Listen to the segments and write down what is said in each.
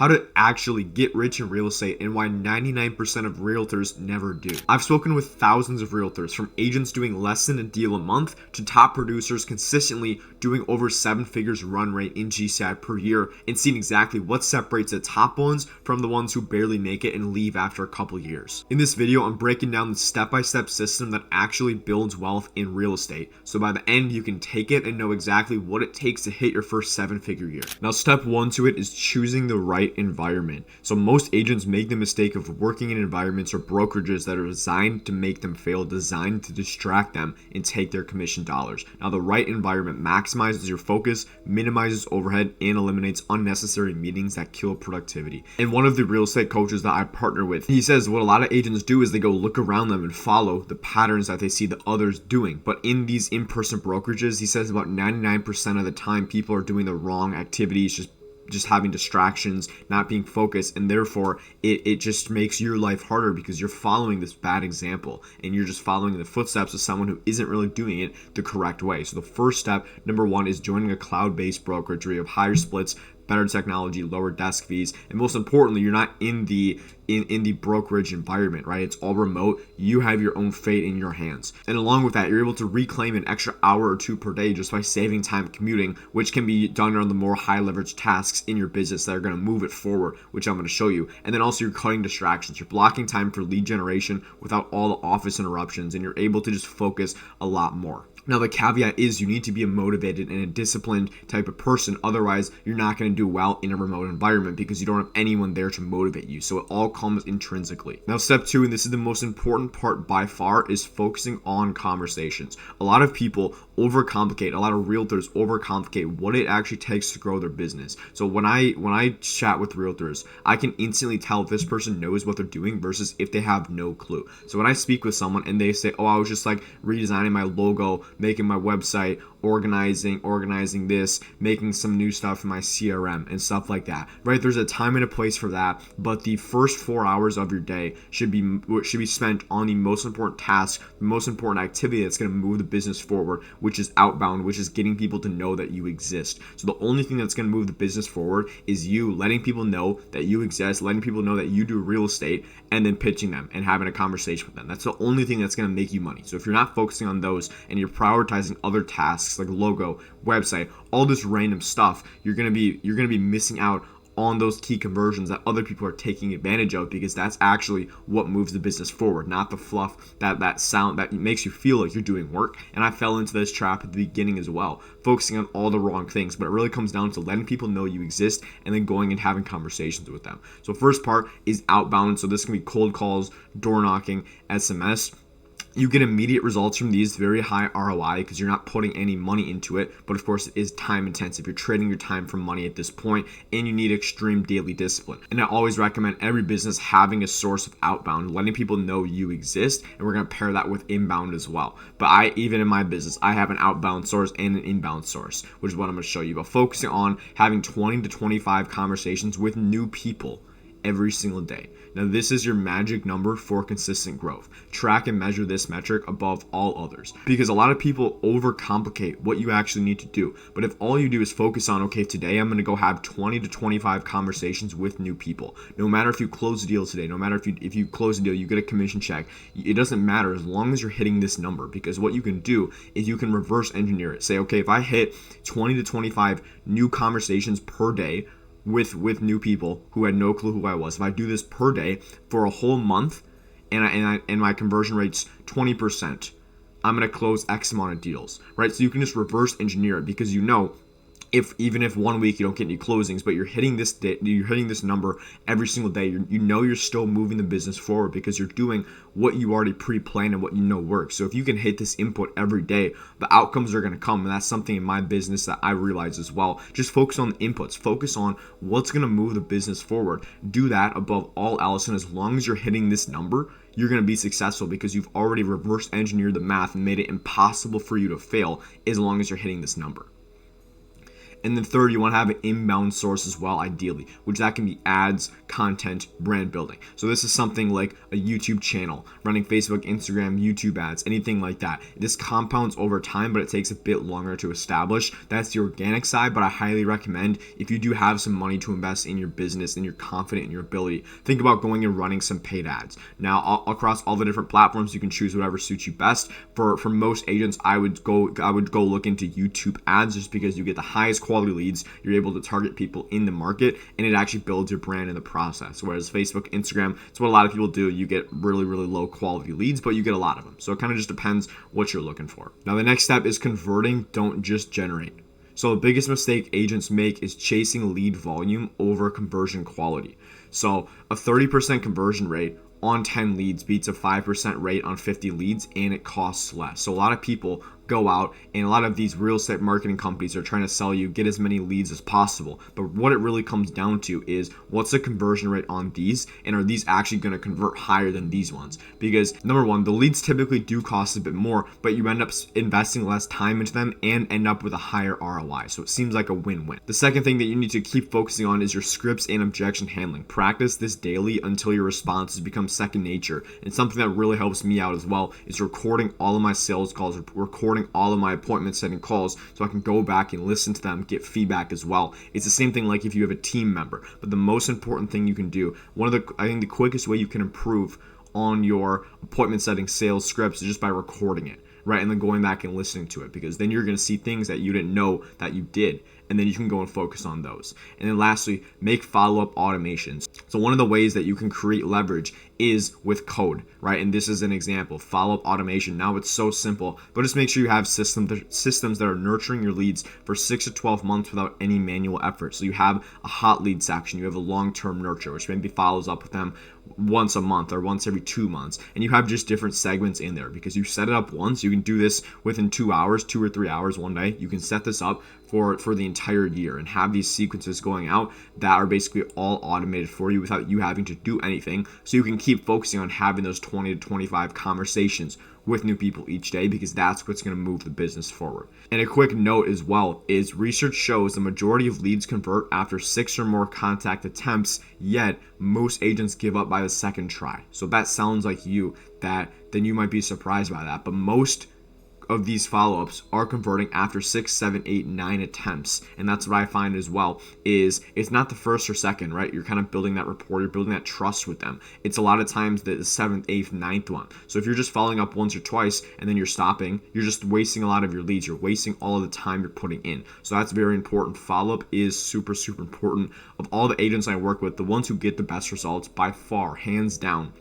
how to actually get rich in real estate, and why 99% of realtors never do. I've spoken with thousands of realtors, from agents doing less than a deal a month to top producers consistently doing over 7 figures run rate in GCI per year, and seeing exactly what separates the top ones from the ones who barely make it and leave after a couple years. In this video, I'm breaking down the step-by-step system that actually builds wealth in real estate, so by the end you can take it and know exactly what it takes to hit your first 7-figure year. Now, step 1 to it is choosing the right environment. So most agents make the mistake of working in environments or brokerages that are designed to make them fail, designed to distract them and take their commission dollars. Now, the right environment maximizes your focus, minimizes overhead, and eliminates unnecessary meetings that kill productivity. And one of the real estate coaches that I partner with, he says what a lot of agents do is they go look around them and follow the patterns that they see the others doing. But in these in-person brokerages, he says about 99% of the time people are doing the wrong activities, just having distractions, not being focused, and therefore it just makes your life harder because you're following this bad example and you're just following the footsteps of someone who isn't really doing it the correct way. So the first step, number 1, is joining a cloud-based brokerage where you have higher splits, better technology, lower desk fees, and most importantly, you're not in the brokerage environment, right? It's all remote. You have your own fate in your hands. And along with that, you're able to reclaim an extra hour or 2 per day just by saving time commuting, which can be done on the more high leverage tasks in your business that are going to move it forward, which I'm going to show you. And then also you're cutting distractions. You're blocking time for lead generation without all the office interruptions, and you're able to just focus a lot more. Now, the caveat is you need to be a motivated and a disciplined type of person. Otherwise, you're not going to do well in a remote environment because you don't have anyone there to motivate you. So it all comes intrinsically. Now, step 2, and this is the most important part by far, is focusing on conversations. A lot of people overcomplicate, a lot of realtors overcomplicate what it actually takes to grow their business. So when I chat with realtors, I can instantly tell if this person knows what they're doing versus if they have no clue. So when I speak with someone and they say, oh, I was just like redesigning my logo, making my website, organizing this, making some new stuff in my CRM and stuff like that, right? There's a time and a place for that, but the first 4 hours of your day should be spent on the most important task, the most important activity that's going to move the business forward, which is outbound, which is getting people to know that you exist. So the only thing that's going to move the business forward is you letting people know that you exist, letting people know that you do real estate, and then pitching them and having a conversation with them. That's the only thing that's going to make you money. So if you're not focusing on those and you're prioritizing other tasks like logo, website, all this random stuff, you're gonna be missing out on those key conversions that other people are taking advantage of, because that's actually what moves the business forward, not the fluff, that sound that makes you feel like you're doing work. And I fell into this trap at the beginning as well, focusing on all the wrong things. But it really comes down to letting people know you exist and then going and having conversations with them. So first part is outbound. So this can be cold calls, door knocking, SMS. You get immediate results from these, very high ROI, because you're not putting any money into it. But of course, it is time intensive. You're trading your time for money at this point, and you need extreme daily discipline. And I always recommend every business having a source of outbound, letting people know you exist, and we're going to pair that with inbound as well. But even in my business, I have an outbound source and an inbound source, which is what I'm going to show you. But focusing on having 20 to 25 conversations with new people every single day. Now, this is your magic number for consistent growth. Track and measure this metric above all others, because a lot of people overcomplicate what you actually need to do. But if all you do is focus on, okay, today I'm going to go have 20 to 25 conversations with new people. No matter if you close a deal today, no matter if you close a deal, you get a commission check. It doesn't matter as long as you're hitting this number, because what you can do is you can reverse engineer it. Say, okay, if I hit 20 to 25 new conversations per day with new people who had no clue who I was. If I do this per day for a whole month and my conversion rate's 20%, I'm going to close X amount of deals, right? So you can just reverse engineer it, because you know, even if 1 week you don't get any closings, but you're hitting this number every single day, you're still moving the business forward, because you're doing what you already pre-planned and what you know works. So if you can hit this input every day, the outcomes are going to come. And that's something in my business that I realize as well. Just focus on the inputs, focus on what's going to move the business forward. Do that above all else, and as long as you're hitting this number, you're going to be successful, because you've already reverse engineered the math and made it impossible for you to fail as long as you're hitting this number. And then third, you want to have an inbound source as well, ideally, which that can be ads, content, brand building. So this is something like a YouTube channel, running Facebook, Instagram, YouTube ads, anything like that. This compounds over time, but it takes a bit longer to establish. That's the organic side, but I highly recommend, if you do have some money to invest in your business and you're confident in your ability, think about going and running some paid ads. Now, across all the different platforms, you can choose whatever suits you best. For most agents, I would go look into YouTube ads, just because you get the highest quality leads, you're able to target people in the market, and it actually builds your brand in the process. Whereas Facebook, Instagram, it's what a lot of people do. You get really, really low quality leads, but you get a lot of them. So it kind of just depends what you're looking for. Now, the next step is converting, don't just generate. So the biggest mistake agents make is chasing lead volume over conversion quality. So a 30% conversion rate on 10 leads beats a 5% rate on 50 leads, and it costs less. So a lot of people go out, and a lot of these real estate marketing companies are trying to sell you, get as many leads as possible. But what it really comes down to is, what's the conversion rate on these, and are these actually going to convert higher than these ones? Because number one, the leads typically do cost a bit more, but you end up investing less time into them and end up with a higher ROI. So it seems like a win-win. The second thing that you need to keep focusing on is your scripts and objection handling. Practice this daily until your responses become second nature. And something that really helps me out as well is recording all of my sales calls, recording all of my appointment setting calls, so I can go back and listen to them, get feedback as well. It's the same thing like if you have a team member. But the most important thing you can do, I think the quickest way you can improve on your appointment setting sales scripts is just by recording it, right? And then going back and listening to it, because then you're going to see things that you didn't know that you did, and then you can go and focus on those. And then lastly, make follow-up automations. So one of the ways that you can create leverage is with code, right? And this is an example, follow-up automation. Now it's so simple, but just make sure you have systems that are nurturing your leads for 6 to 12 months without any manual effort. So you have a hot lead section, you have a long-term nurture, which maybe follows up with them once a month or once every 2 months, and you have just different segments in there because you set it up once. You can do this within 2 hours, 2 or 3 hours one day. You can set this up for the entire year and have these sequences going out that are basically all automated for you without you having to do anything, so you can keep focusing on having those 20 to 25 conversations with new people each day, because that's what's going to move the business forward. And a quick note as well is, research shows the majority of leads convert after 6 or more contact attempts, yet most agents give up by the second try. So if that sounds like you, then you might be surprised by that, but most of these follow-ups are converting after 6, 7, 8, 9 attempts. And that's what I find as well, is it's not the first or second, right? You're kind of building that rapport, you're building that trust with them. It's a lot of times the 7th, 8th, 9th one. So if you're just following up once or twice and then you're stopping, you're just wasting a lot of your leads. You're wasting all of the time you're putting in. So that's very important. Follow-up is super, super important. Of all the agents I work with, the ones who get the best results by far, hands down,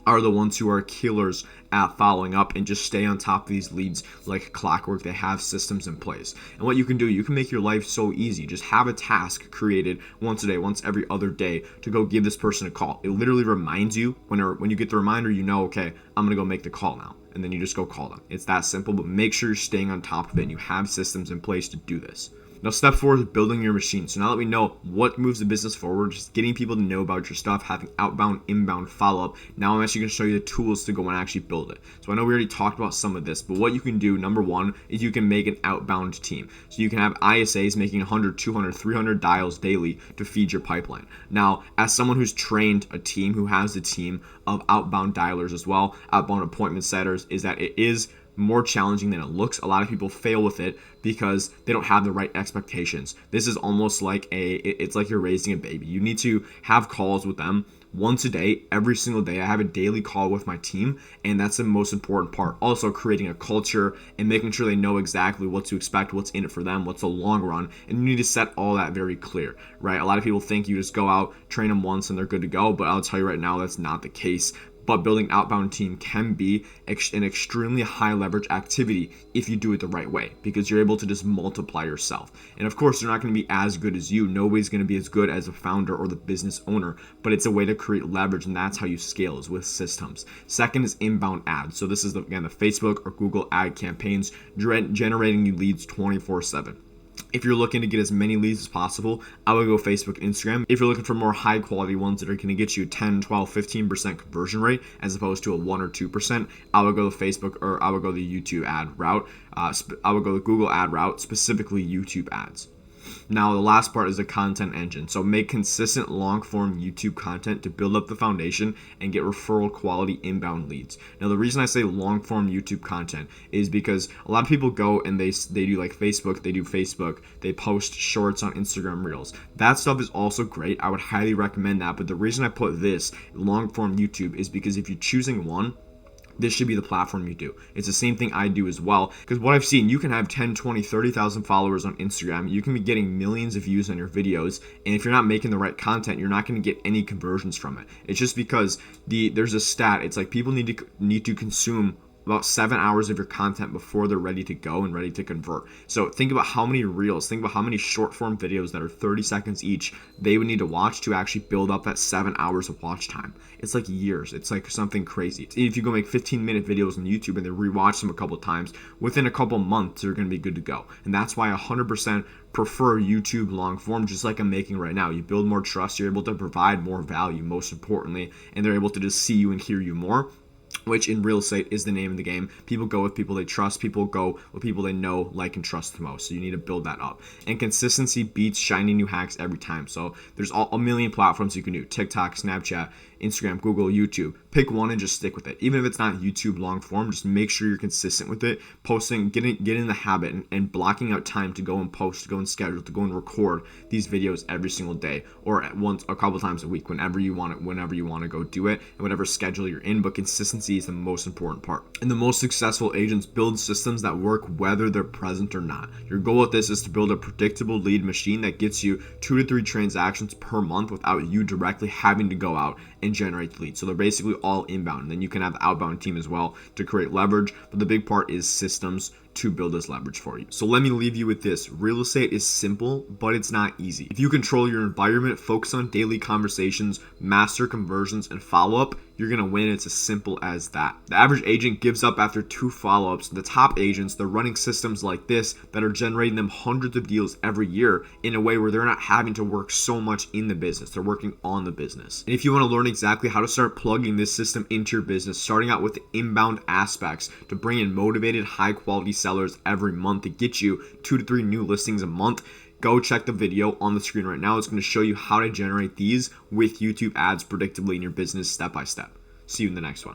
are the ones who are killers at following up and just stay on top of these leads like clockwork. They have systems in place. And what you can do, you can make your life so easy. Just have a task created once a day, once every other day, to go give this person a call. It literally reminds you, when you get the reminder, you know, okay, I'm gonna go make the call now. And then you just go call them. It's that simple, but make sure you're staying on top of it and you have systems in place to do this. Now, step 4 is building your machine. So now that we know what moves the business forward, just getting people to know about your stuff, having outbound, inbound follow-up, now I'm actually going to show you the tools to go and actually build it. So I know we already talked about some of this, but what you can do, number one, is you can make an outbound team. So you can have ISAs making 100, 200, 300 dials daily to feed your pipeline. Now, as someone who's trained a team, who has a team of outbound dialers as well, outbound appointment setters, is that it is more challenging than it looks. A lot of people fail with it because they don't have the right expectations. This is almost like it's like you're raising a baby. You need to have calls with them once a day, every single day. I have a daily call with my team, and that's the most important part. Also, creating a culture and making sure they know exactly what to expect, what's in it for them, what's the long run, and you need to set all that very clear, right? A lot of people think you just go out, train them once, and they're good to go, but I'll tell you right now, that's not the case. But building outbound team can be an extremely high leverage activity if you do it the right way, because you're able to just multiply yourself. And of course, they're not going to be as good as you. Nobody's going to be as good as a founder or the business owner, but it's a way to create leverage, and that's how you scale, is with systems. Second is inbound ads. So this is, again, the Facebook or Google ad campaigns generating you leads 24/7. If you're looking to get as many leads as possible, I would go Facebook, Instagram. If you're looking for more high quality ones that are going to get you 10, 12, 15% conversion rate as opposed to a 1 or 2%, I would go the Facebook, or I would go the YouTube ad route. I would go the Google ad route, specifically YouTube ads. Now, the last part is the content engine. So make consistent long form YouTube content to build up the foundation and get referral quality inbound leads. Now, the reason I say long form YouTube content is because a lot of people go and they do like Facebook, they post shorts on Instagram Reels. That stuff is also great. I would highly recommend that. But the reason I put this long form YouTube is because if you're choosing one, this should be the platform you do. It's the same thing I do as well, because what I've seen, you can have 10, 20, 30,000 followers on Instagram. You can be getting millions of views on your videos, and if you're not making the right content, you're not going to get any conversions from it. It's just because there's a stat. It's like people need to consume about 7 hours of your content before they're ready to go and ready to convert. So think about how many reels, think about how many short form videos that are 30 seconds each they would need to watch to actually build up that 7 hours of watch time. It's like years. It's like something crazy. If you go make 15-minute videos on YouTube and then rewatch them a couple times, within a couple months, they're going to be good to go. And that's why 100% prefer YouTube long form, just like I'm making right now. You build more trust, you're able to provide more value, most importantly, and they're able to just see you and hear you more, which in real estate is the name of the game. People go with people they trust. People go with people they know, like, and trust the most. So you need to build that up. And consistency beats shiny new hacks every time. So there's a million platforms you can do: TikTok, Snapchat, Instagram, Google, YouTube. Pick one and just stick with it. Even if it's not YouTube long form, just make sure you're consistent with it. Posting, get in the habit and blocking out time to go and post, to go and schedule, to go and record these videos every single day, or at once, a couple times a week, whenever you want to go do it, and whatever schedule you're in. But consistency is the most important part. And the most successful agents build systems that work whether they're present or not. Your goal with this is to build a predictable lead machine that gets you 2 to 3 transactions per month without you directly having to go out and generate leads. So they're basically all inbound. And then you can have the outbound team as well to create leverage. But the big part is systems to build this leverage for you. So let me leave you with this. Real estate is simple, but it's not easy. If you control your environment, focus on daily conversations, master conversions, and follow-up, you're going to win. It's as simple as that. The average agent gives up after 2 follow-ups. The top agents, they're running systems like this that are generating them hundreds of deals every year in a way where they're not having to work so much in the business. They're working on the business. And if you want to learn exactly how to start plugging this system into your business, starting out with the inbound aspects to bring in motivated, high-quality sellers every month to get you 2 to 3 new listings a month, go check the video on the screen right now. It's going to show you how to generate these with YouTube ads predictably in your business step by step. See you in the next one.